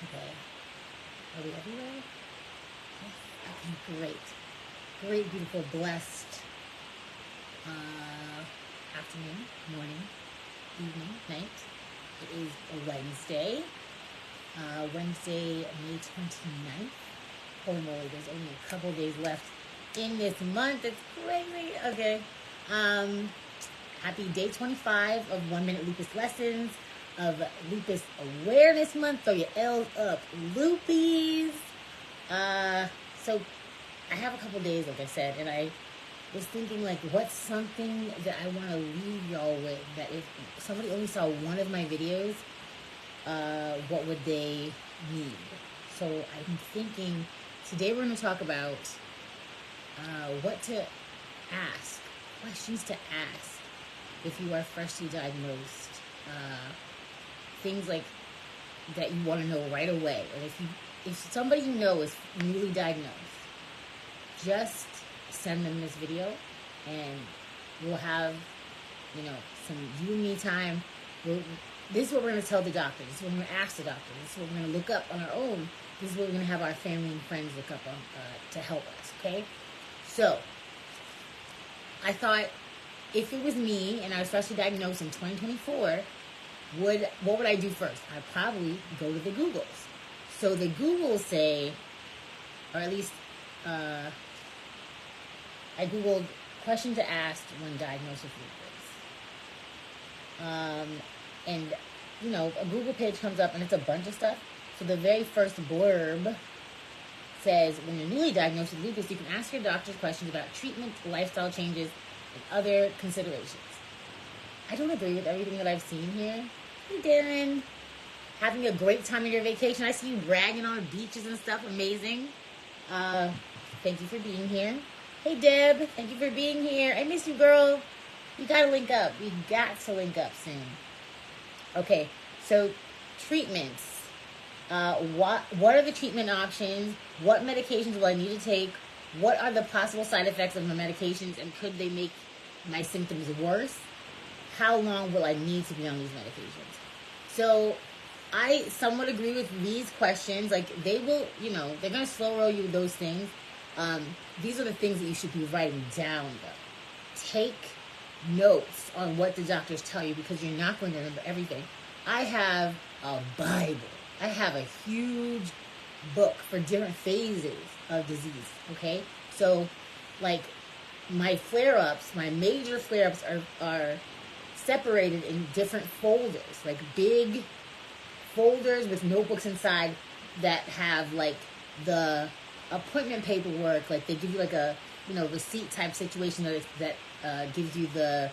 Okay. Are we everywhere? Yes. Okay, great. Great, beautiful, blessed afternoon, morning, evening, night. It is a Wednesday. Wednesday, May 29th. Holy moly, there's only a couple days left in this month. It's crazy. Okay. Happy day 25 of 1 Minute Lupus Lessons, of Lupus Awareness Month. Throw your L's up, Lupis. So I have a couple days, like I said, and I was thinking, like, what's something that I want to leave y'all with, that if somebody only saw one of my videos, what would they need? So I'm thinking today we're going to talk about what to ask, questions to ask if you are freshly diagnosed, things like that you want to know right away, or if somebody you know is newly diagnosed, just send them this video, and we'll have, some you and me time. This is what we're going to tell the doctor. This is what we're going to ask the doctor. This is what we're going to look up on our own. This is what we're going to have our family and friends look up on to help us, okay? So, I thought if it was me and I was freshly diagnosed in 2024, what would I do first? I'd probably go to the Googles. So the Googles say, or at least I Googled question to ask when diagnosed with lupus. And, a Google page comes up and it's a bunch of stuff. So the very first blurb says, when you're newly diagnosed with lupus, you can ask your doctors questions about treatment, lifestyle changes, and other considerations. I don't agree with everything that I've seen here. Hey, Darren. Having a great time on your vacation. I see you bragging on beaches and stuff. Amazing. Thank you for being here. Hey, Deb. Thank you for being here. I miss you, girl. We got to link up. We got to link up soon. Okay, so treatments. What are the treatment options? What medications will I need to take? What are the possible side effects of my medications, and could they make my symptoms worse? How long will I need to be on these medications? So I somewhat agree with these questions. Like, they will, they're going to slow roll you with those things. These are the things that you should be writing down, though. Take notes on what the doctors tell you, because you're not going to remember everything. I have a Bible. I have a huge book for different phases of disease, okay? So, like, my flare-ups, my major flare-ups are separated in different folders, like big folders with notebooks inside that have, like, the appointment paperwork. Like, they give you, like, a, receipt type situation that gives you the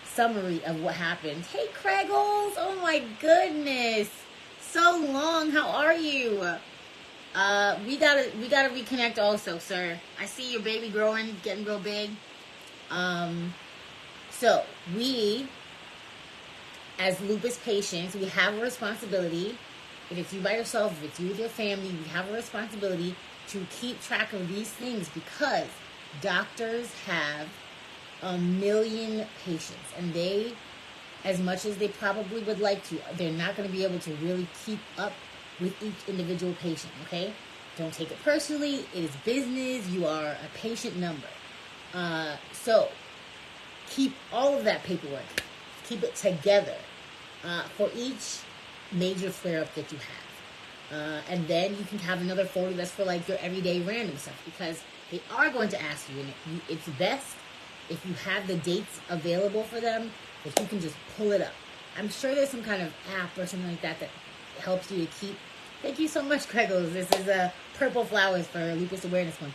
summary of what happened. Hey, Craigles! Oh, my goodness! So long. How are you? We gotta reconnect also, sir. I see your baby growing, getting real big. So we, as lupus patients, we have a responsibility. If it's you by yourself, if it's you with your family, you have a responsibility to keep track of these things, because doctors have a million patients, and they, as much as they probably would like to, they're not going to be able to really keep up with each individual patient, okay? Don't take it personally. It is business. You are a patient number. So keep all of that paperwork. Keep it together for each major flare-up that you have. And then you can have another folder that's for, like, your everyday random stuff, because they are going to ask you, and it's best if you have the dates available for them, that you can just pull it up. I'm sure there's some kind of app or something like that helps you to keep. Thank you so much, Craigles. This is purple flowers for Lupus Awareness Month.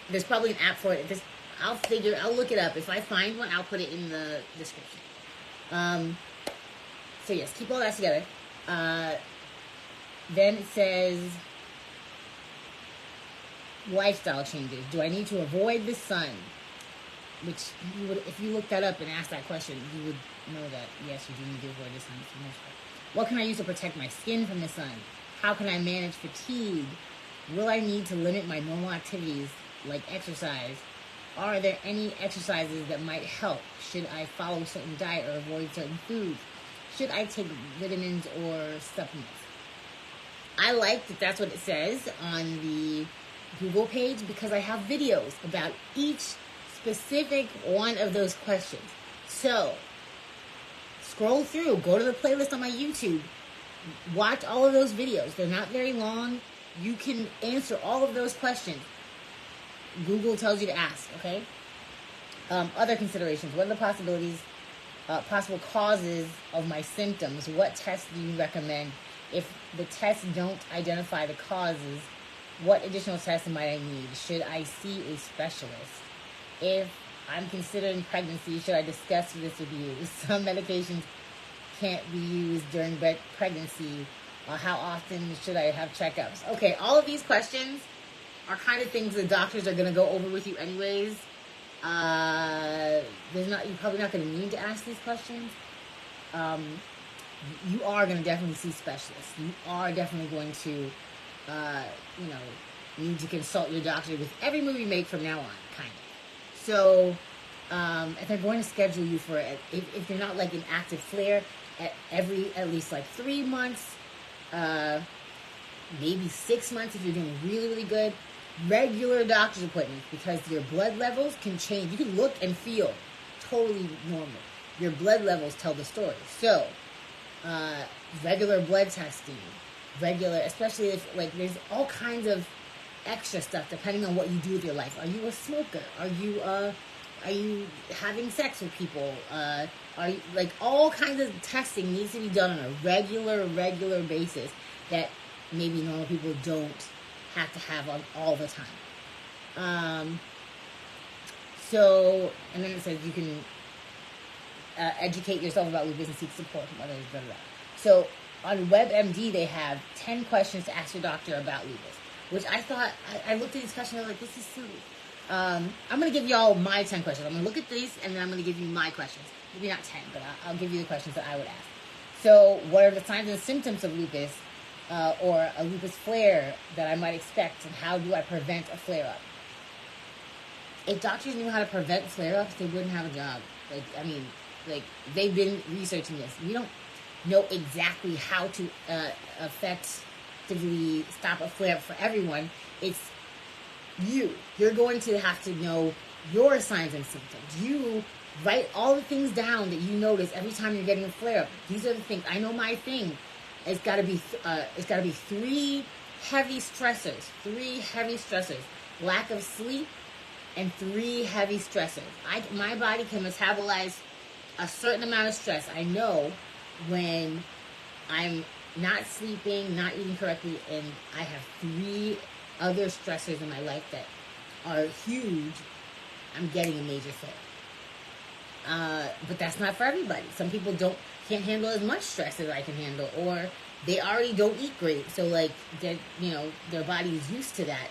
There's probably an app for it. I'll look it up. If I find one, I'll put it in the description. So yes, keep all that together. Then it says, lifestyle changes. Do I need to avoid the sun? Which, if you look that up and ask that question, you would know that, yes, you do need to avoid the sun for the most part. What can I use to protect my skin from the sun? How can I manage fatigue? Will I need to limit my normal activities, like exercise? Are there any exercises that might help? Should I follow a certain diet or avoid certain foods? should I take vitamins or supplements? I like that that's what it says on the Google page because I have videos about each specific one of those questions. So, scroll through, go to the playlist on my YouTube, watch all of those videos. They're not very long. You can answer all of those questions. Google tells you to ask, okay? Other considerations. What are the possible causes of my symptoms? What tests do you recommend? If the tests don't identify the causes, what additional tests might I need? Should I see a specialist? If I'm considering pregnancy, should I discuss this with you? Some medications can't be used during pregnancy. How often should I have checkups? Okay, all of these questions are kind of things the doctors are going to go over with you anyways. You're probably not going to need to ask these questions. You are going to definitely see specialists. You are definitely going to, need to consult your doctor with every move you make from now on, kind of. So, if they're going to schedule you for it, if you're not like an active flare, at least like 3 months, maybe 6 months if you're doing really, really good. Regular doctor's appointments, because your blood levels can change. You can look and feel totally normal. Your blood levels tell the story. So, regular blood testing, especially if like there's all kinds of extra stuff depending on what you do with your life. Are you a smoker? Are you having sex with people? Are you, like, all kinds of testing needs to be done on a regular basis that maybe normal people don't have to have on all the time. And then it says you can educate yourself about lupus and seek support from others. Blah, blah, blah. So on WebMD, they have 10 questions to ask your doctor about lupus, which I thought, I looked at these questions and I was like, this is silly. I'm going to give y'all my 10 questions. I'm going to look at these and then I'm going to give you my questions. Maybe not 10, but I'll give you the questions that I would ask. So what are the signs and symptoms of lupus or a lupus flare that I might expect, and how do I prevent a flare-up? If doctors knew how to prevent flare-ups, they wouldn't have a job. They've been researching this. We don't know exactly how to effectively stop a flare-up for everyone. It's you. You're going to have to know your signs and symptoms. You write all the things down that you notice every time you're getting a flare-up. These are the things. I know my thing. It's got to be 3 heavy stressors. 3 heavy stressors. Lack of sleep and 3 heavy stressors. My body can metabolize a certain amount of stress. I know when I'm not sleeping, not eating correctly, and I have 3 other stressors in my life that are huge, I'm getting a major flare. But that's not for everybody. Some people can't handle as much stress as I can handle, or they already don't eat great, so like their body is used to that.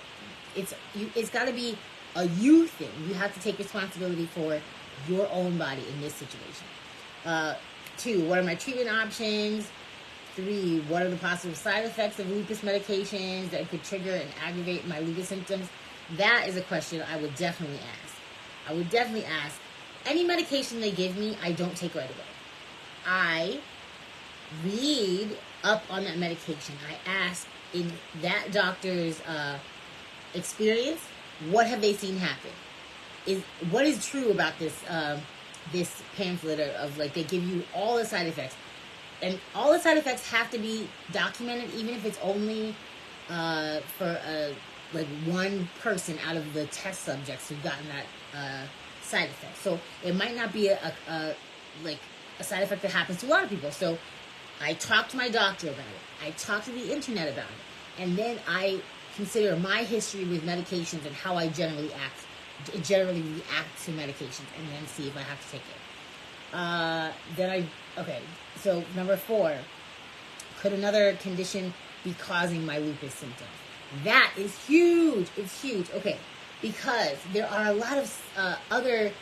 It's got to be a you thing. You have to take responsibility for your own body in this situation. 2, what are my treatment options? 3, what are the possible side effects of lupus medications that could trigger and aggravate my lupus symptoms? That is a question I would definitely ask. I would definitely ask. Any medication they give me, I don't take right away. I read up on that medication. I ask, in that doctor's experience, what have they seen happen? What is true about this pamphlet of like, they give you all the side effects, and all the side effects have to be documented, even if it's only for like one person out of the test subjects who've gotten that side effect. So it might not be a side effect that happens to a lot of people. So I talk to my doctor about it. I talk to the internet about it, and then I consider my history with medications and how I generally react to medications, and then see if I have to take it. So number 4, could another condition be causing my lupus symptoms? That is huge. It's huge. Okay, because there are a lot of other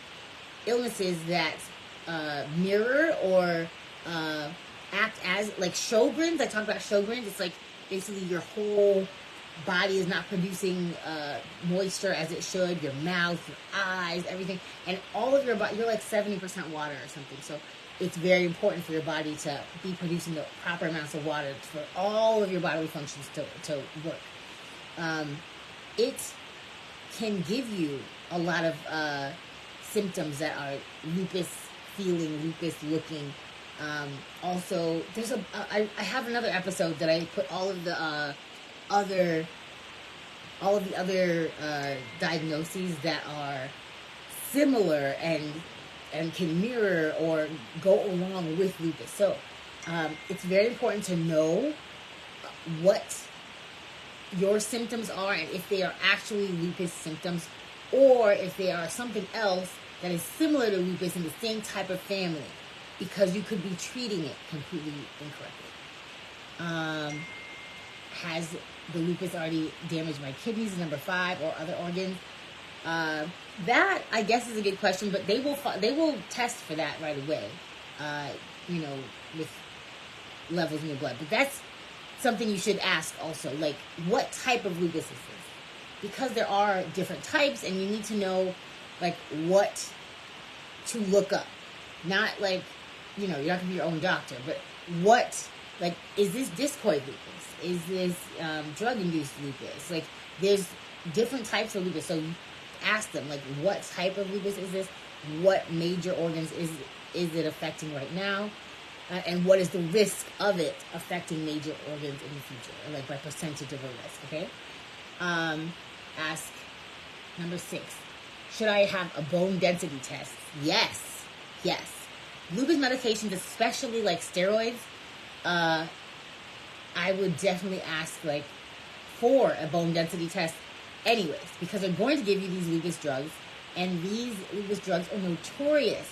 illnesses that mirror or act as like Sjogren's. I talk about Sjogren's. It's like basically your whole body is not producing moisture as it should. Your mouth, your eyes, everything, and all of your body. You're like 70% water or something. So it's very important for your body to be producing the proper amounts of water for all of your bodily functions to work. It can give you a lot of symptoms that are lupus feeling, lupus looking. Also, I have another episode that I put all of the other diagnoses that are similar and can mirror or go along with lupus. So it's very important to know what your symptoms are and if they are actually lupus symptoms or if they are something else that is similar to lupus in the same type of family, because you could be treating it completely incorrectly. Has the lupus already damaged my kidneys, number 5, or other organs? That, I guess, is a good question, but they will test for that right away, with levels in your blood. But that's something you should ask also, like, what type of lupus is this? Because there are different types, and you need to know, like, what to look up. Not, like, you're not going to be your own doctor, but what, like, is this discoid lupus? Is this drug-induced lupus? Like, there's different types of lupus, so ask them, like, what type of lupus is this? What major organs is it affecting right now? And what is the risk of it affecting major organs in the future, or like by percentage of a risk, okay? Ask number 6, should I have a bone density test? Yes. Lupus medications, especially like steroids, I would definitely ask like for a bone density test anyways, because they're going to give you these lupus drugs, and these lupus drugs are notorious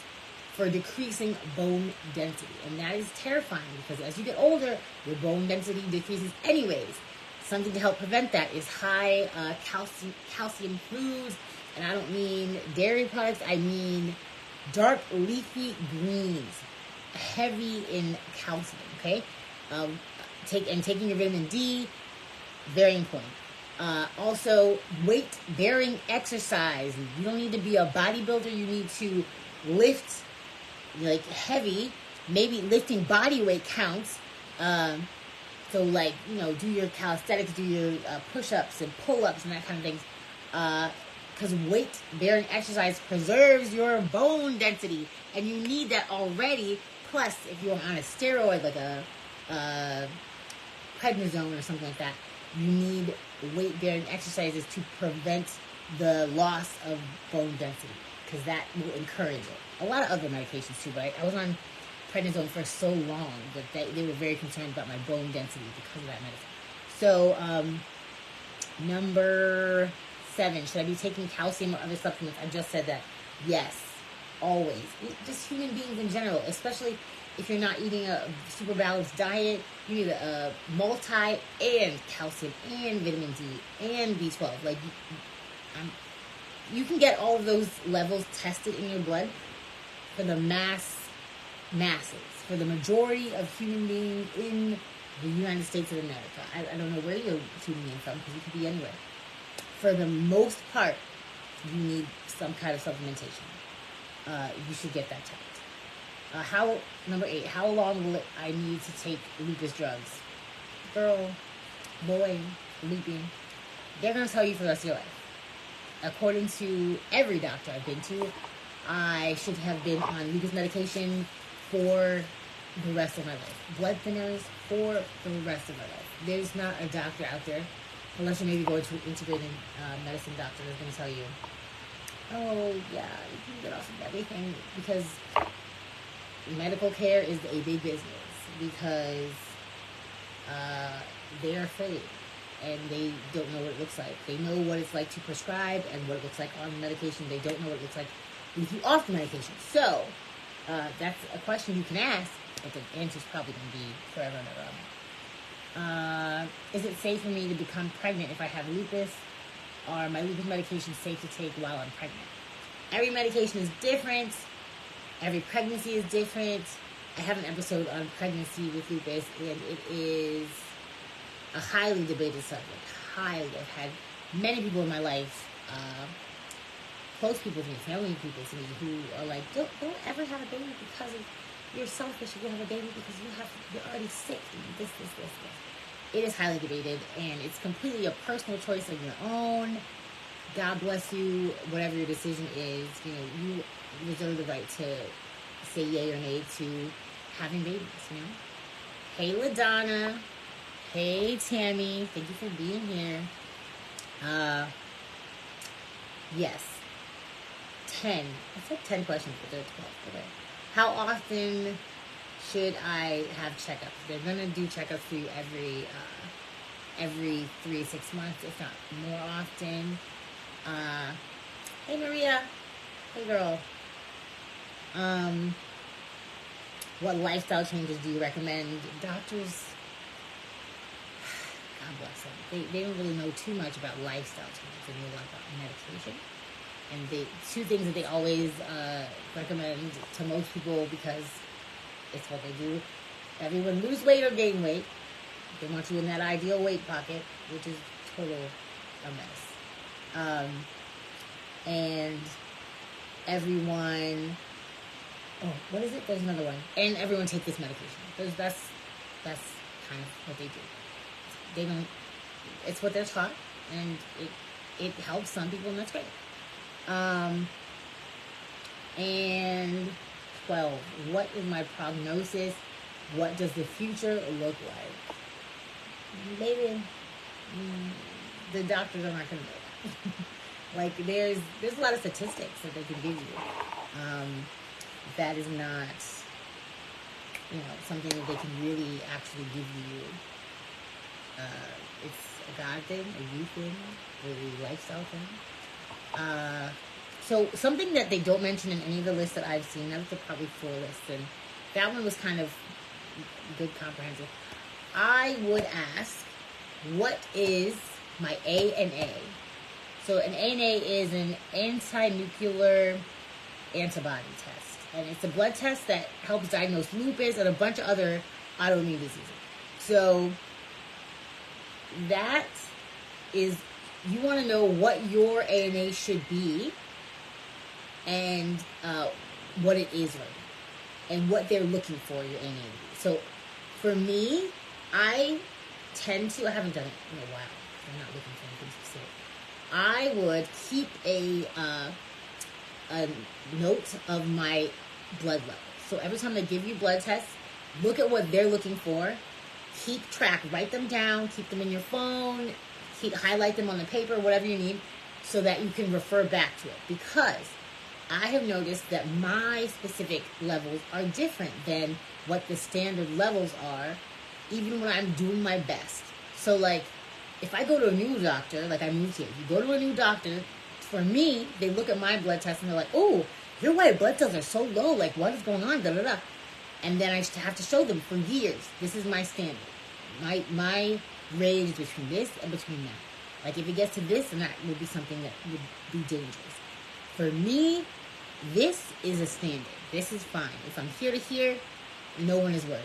for decreasing bone density, and that is terrifying because as you get older, your bone density decreases anyways. Something to help prevent that is high calcium foods, and I don't mean dairy products, I mean dark leafy greens, heavy in calcium, okay? Taking your vitamin D, very important. Also, weight-bearing exercise. You don't need to be a bodybuilder. You need to lift, like, heavy. Maybe lifting body weight counts. So, like, do your calisthenics, do your push-ups and pull-ups and that kind of things. Because weight-bearing exercise preserves your bone density, and you need that already. Plus, if you're on a steroid, like a prednisone or something like that, you need weight-bearing exercises to prevent the loss of bone density, because that will encourage it. A lot of other medications too, but I was on prednisone for so long that they were very concerned about my bone density because of that medicine. So, number 7, should I be taking calcium or other supplements? I just said that. Yes, always. Just human beings in general, especially if you're not eating a super balanced diet. You need a multi and calcium and vitamin D and B12. Like, you can get all of those levels tested in your blood for the masses, for the majority of human beings in the United States of America. I don't know where you're tuning in from, because you could be anywhere. For the most part, you need some kind of supplementation. You should get that checked. Number 8, how long will I need to take lupus drugs? Girl, boy, looping. They're going to tell you for the rest of your life. According to every doctor I've been to, I should have been on lupus medication for the rest of my life. Blood thinners for the rest of my life. There's not a doctor out there, unless you're maybe going to an integrated medicine doctor, that's going to tell you, oh, yeah, you can get off of everything, because medical care is a big business, because they're afraid and they don't know what it looks like. They know what it's like to prescribe and what it looks like on medication. They don't know what it looks like with you off the medication. So that's a question you can ask, but the answer is probably going to be forever and ever. Is it safe for me to become pregnant if I have lupus? Are my lupus medications safe to take while I'm pregnant? Every medication is different. Every pregnancy is different. I have an episode on pregnancy with lupus, and it is a highly debated subject. Highly. I've had many people in my life, close people to me, family people to me, who are like, don't ever have a baby because of you're selfish if you have a baby because you're already sick. This. It is highly debated, and it's completely a personal choice of your own. God bless you, whatever your decision is. You know, you reserve the right to say yay or nay to having babies, you know? Hey, LaDonna. Hey, Tammy. Thank you for being here. Yes. 10. I said 10 questions, but there are 12. Okay. How often should I have checkups? They're going to do checkups for you every 3 to 6 months, if not more often. Hey, Maria. Hey, girl. What lifestyle changes do you recommend? Doctors, God bless them. They don't really know too much about lifestyle changes. They know a lot about medication. And two things that they always recommend to most people, because it's what they do. Everyone lose weight or gain weight. They want you in that ideal weight pocket, which is total a mess. And everyone, what is it? There's another one. And everyone take this medication. That's kind of what they do. They don't, it's what they're taught, and it helps some people, and that's great. And 12, what is my prognosis? What does the future look like? Maybe the doctors are not going to know that. Like, there's a lot of statistics that they can give you. That is not, something that they can really actually give you. It's a God thing, a you thing, a lifestyle thing. So something that they don't mention in any of the lists that I've seen, that was probably 4 lists, and that one was kind of good, comprehensive. I would ask, what is my ANA? So an ANA is an anti-nuclear antibody test, and it's a blood test that helps diagnose lupus and a bunch of other autoimmune diseases. So that is, you want to know what your ANA should be, and what it is right now, and what they're looking for your ANA to be. So for me, I haven't done it in a while. I'm not looking for anything specific. I would keep a note of my blood level. So every time they give you blood tests, look at what they're looking for. Keep track, write them down, keep them in your phone, highlight them on the paper, whatever you need, so that you can refer back to it. Because I have noticed that my specific levels are different than what the standard levels are, even when I'm doing my best. So, like, if I go to a new doctor, like I moved here, you go to a new doctor, for me, they look at my blood test and they're like, oh, your white blood cells are so low, like, what is going on, da-da-da. And then I have to show them for years, this is my standard. My range is between this and between that. Like, if it gets to this, then that would be something that would be dangerous. For me, this is a standard. This is fine. If I'm here to here, no one is worried.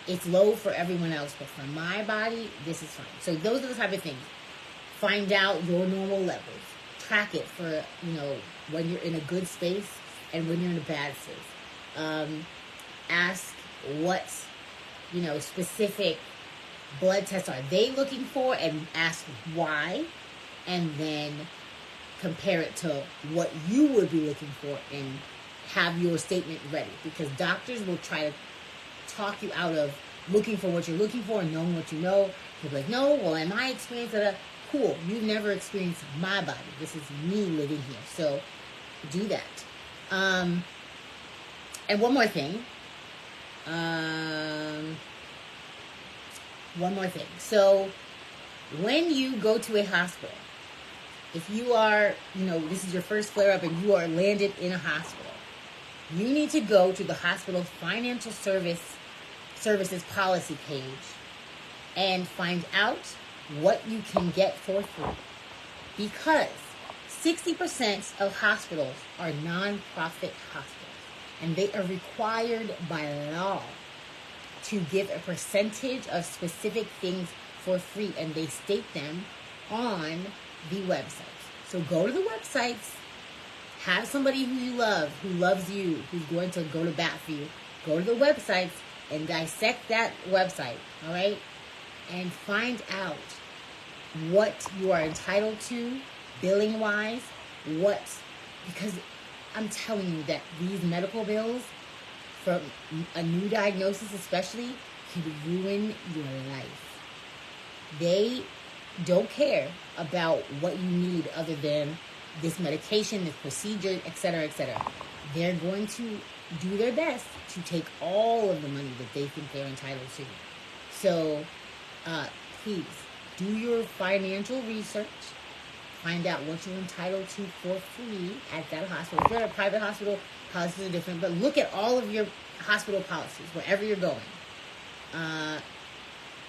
It's low for everyone else, but for my body, this is fine. So those are the type of things. Find out your normal levels. Track it for, when you're in a good space and when you're in a bad space. Ask what, specific blood tests are they looking for, and ask why, and then compare it to what you would be looking for and have your statement ready, because doctors will try to talk you out of looking for what you're looking for and knowing what you know. They'll be like, no, well, in my experience, cool, you've never experienced my body. This is me living here. So do that. And one more thing. So when you go to a hospital, if you are, this is your first flare-up and you are landed in a hospital, you need to go to the hospital's financial services policy page and find out what you can get for free. Because 60% of hospitals are non-profit hospitals, and they are required by law to give a percentage of specific things for free, and they state them on the websites. So go to the websites, Have somebody who you love, who loves you, who's going to go to bat for you. Go to the websites and dissect that website, all right? And find out what you are entitled to, billing-wise, because I'm telling you that these medical bills, from a new diagnosis especially, can ruin your life. They don't care about what you need other than this medication, this procedure, etc., etc. They're going to do their best to take all of the money that they think they're entitled to. So, please, do your financial research. Find out what you're entitled to for free at that hospital. If you're at a private hospital, policies are different. But look at all of your hospital policies, wherever you're going.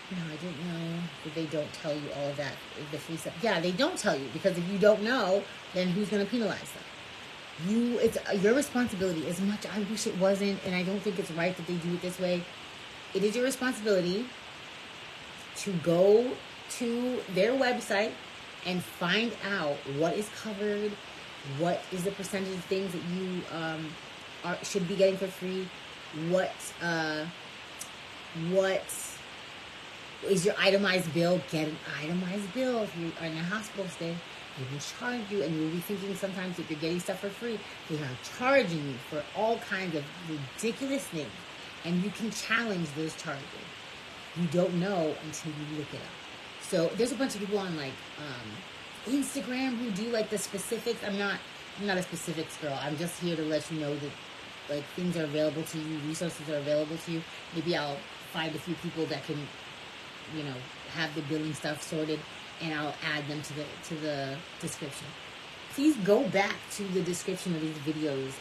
No, I didn't know that they don't tell you all of that, the free stuff. Yeah, they don't tell you, because if you don't know, then who's going to penalize them? It's your responsibility. As much I wish it wasn't, and I don't think it's right that they do it this way. It is your responsibility to go to their website and find out what is covered, what is the percentage of things that you should be getting for free, what is your itemized bill. Get an itemized bill. If you are in a hospital stay, they will charge you, and you'll be thinking sometimes if you're getting stuff for free, they are charging you for all kinds of ridiculous things, and you can challenge those charges. You don't know until you look it up. So there's a bunch of people on like Instagram who do like the specifics. I'm not a specifics girl. I'm just here to let you know that like things are available to you, resources are available to you. Maybe I'll find a few people that can, have the billing stuff sorted, and I'll add them to the description. Please go back to the description of these videos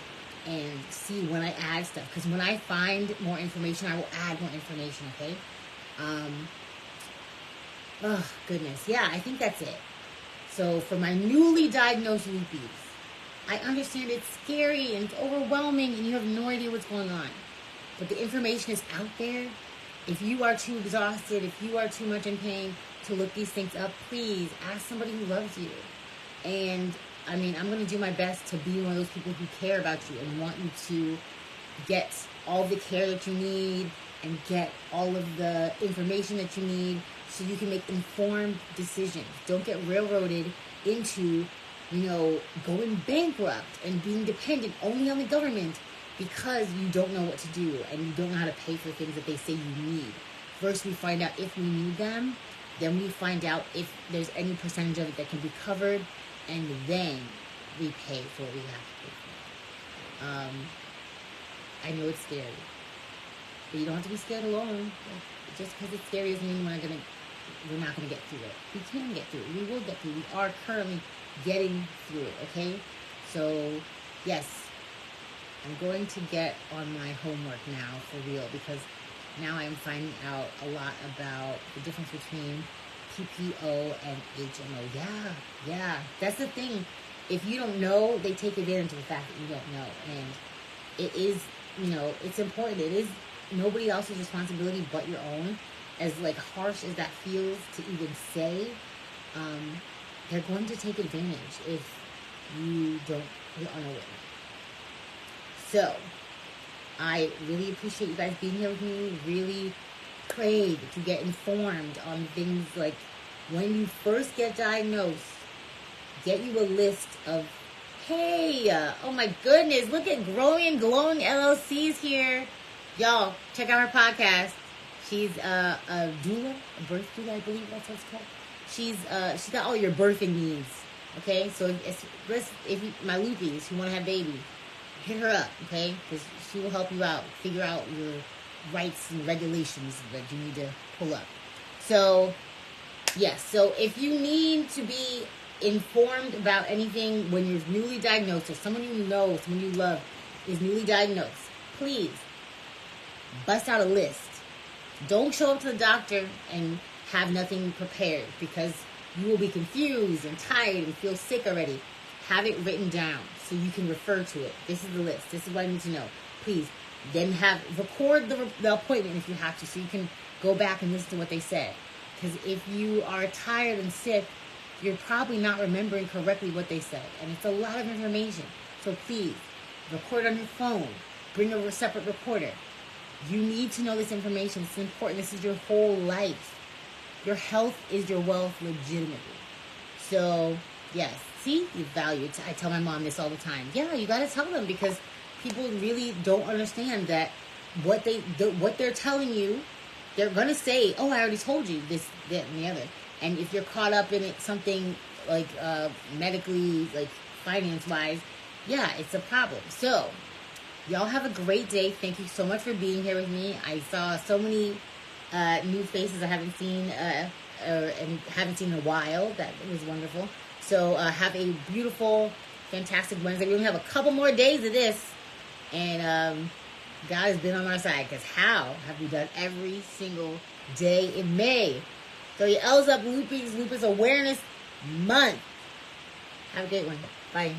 and see when I add stuff, because when I find more information, I will add more information, okay? Oh, goodness. Yeah, I think that's it. So for my newly diagnosed lupus, I understand it's scary and it's overwhelming and you have no idea what's going on. But the information is out there. If you are too exhausted, if you are too much in pain to look these things up, please ask somebody who loves you. And I'm going to do my best to be one of those people who care about you and want you to get all the care that you need and get all of the information that you need so you can make informed decisions. Don't get railroaded into, going bankrupt and being dependent only on the government because you don't know what to do and you don't know how to pay for things that they say you need. First, we find out if we need them. Then we find out if there's any percentage of it that can be covered. And then we pay for what we have to pay for. I know it's scary. But you don't have to be scared alone. Just because it's scary doesn't mean we're not going to get through it. We can get through it. We will get through it. We are currently getting through it, okay? So, yes, I'm going to get on my homework now for real, because now I'm finding out a lot about the difference between PPO and HMO. Yeah, that's the thing. If you don't know, they take advantage of the fact that you don't know. And it is, it's important. It is nobody else's responsibility but your own. As like harsh as that feels to even say, they're going to take advantage if you are unaware. So, I really appreciate you guys being here with me. Really pray that you get informed on things like when you first get diagnosed, get you a list of, hey, oh my goodness, look at Growing and Glowing LLC's here. Y'all, check out her podcast. She's a doula, a birth doula, I believe that's what it's called. She's got all your birthing needs, okay? So if you, my loopies who want to have babies, hit her up, okay? Because she will help you out, figure out your rights and regulations that you need to pull up. So, yes, so if you need to be informed about anything when you're newly diagnosed or someone you know, someone you love is newly diagnosed, please bust out a list. Don't show up to the doctor and have nothing prepared, because you will be confused and tired and feel sick already. Have it written down so you can refer to it. This is the list. This is what I need to know. Please. Then record the appointment if you have to, so you can go back and listen to what they said. Because if you are tired and sick, you're probably not remembering correctly what they said. And it's a lot of information. So please, record on your phone. Bring a separate recorder. You need to know this information. It's important. This is your whole life. Your health is your wealth, legitimately. So, yes. See? You value it. I tell my mom this all the time. Yeah, you got to tell them, because people really don't understand that what they're telling you, they're going to say, oh, I already told you this, that, and the other. And if you're caught up in it, something like medically, like finance-wise, yeah, it's a problem. So, y'all have a great day. Thank you so much for being here with me. I saw so many new faces I haven't seen and haven't seen in a while. That was wonderful. So have a beautiful, fantastic Wednesday. We only have a couple more days of this, and God has been on our side. Because how have we done every single day in May? Throw your L's up, Lupus Awareness Month. Have a great one. Bye.